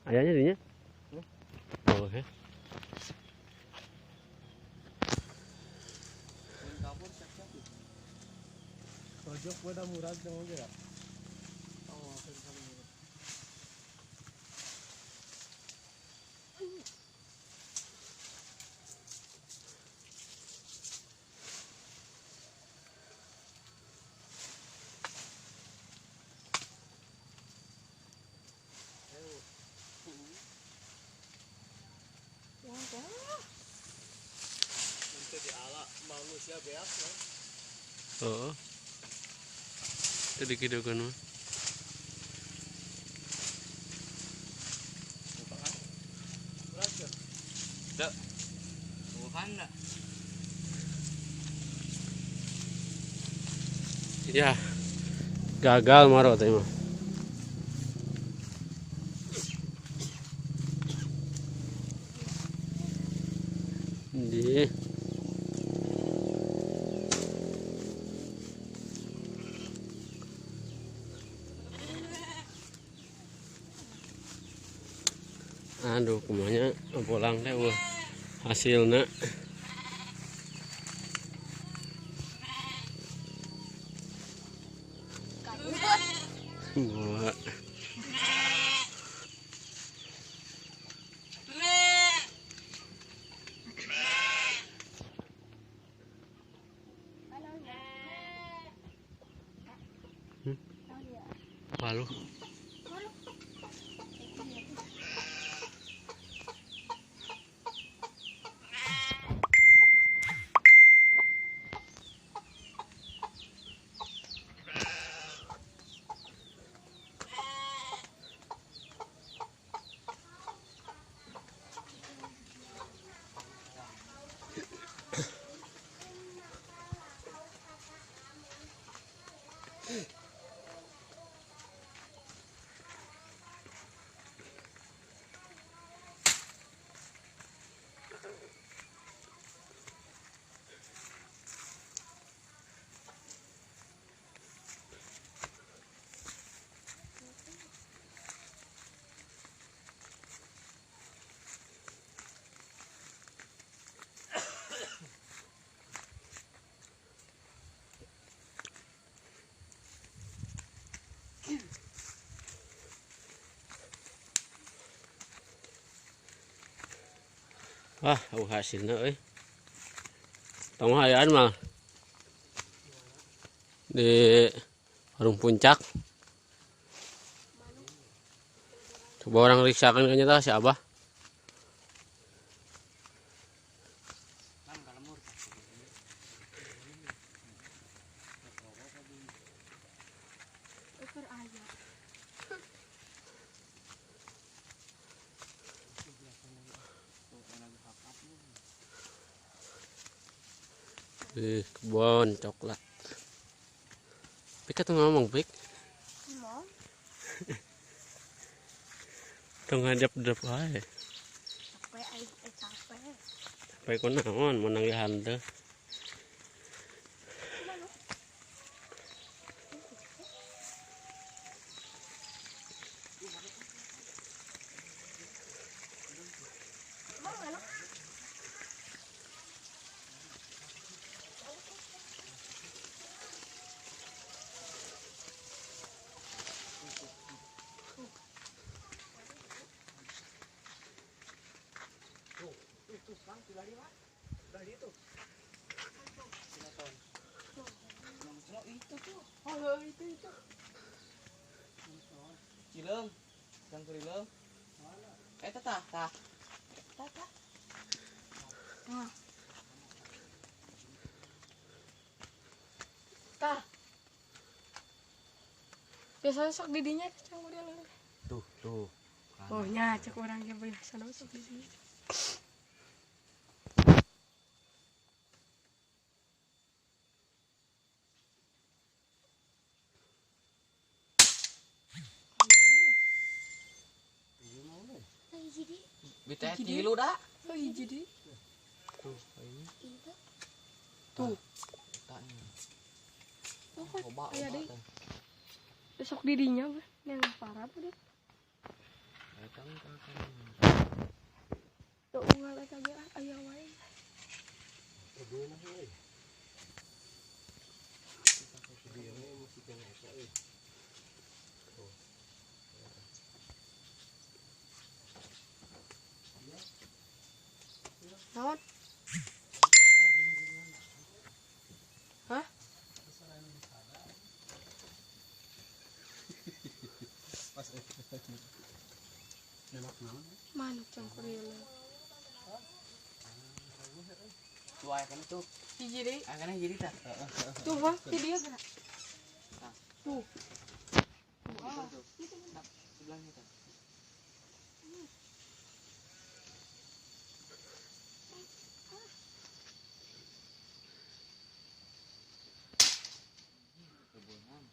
Ayahnya dinya. Oh, oke. Pojok pada murah dong ya. Jadi ala manusia biasa. Oh. Itu dikidukan mah. Dak. Bukan dak. Ya. Gagal maro teh mah. Di aduh kumanya pulang teh wah hasilnya wah malu. Wah, hasilnya tong hayaan mah di warung puncak. Coba orang riksakan kayaknya tahu si Abah. Di kebun coklat. Pik tuh ngomong Pik. Tuh ngadep-dep wae. Capek ko naon menang ya hante. Cilem, yang cilem. Tah. Tah. Biasanya sok didinya cek model. Tuh. Oh nya cek orang yang biasa sok di sini. Bita tilu dah. Oh iya jadi. Tuh. Besok didinya yang parah apa deh? Datang. Tuh unggal eta ge aya wae. Naon? Hah? Manuk cangkurileum. Tuh aya kana tuh. Hiji deui. Aya kana jadi tah. Tuh bang, di dia gerak. Tuh. Tuh. Nah, sebelahnya tah. Kebunan.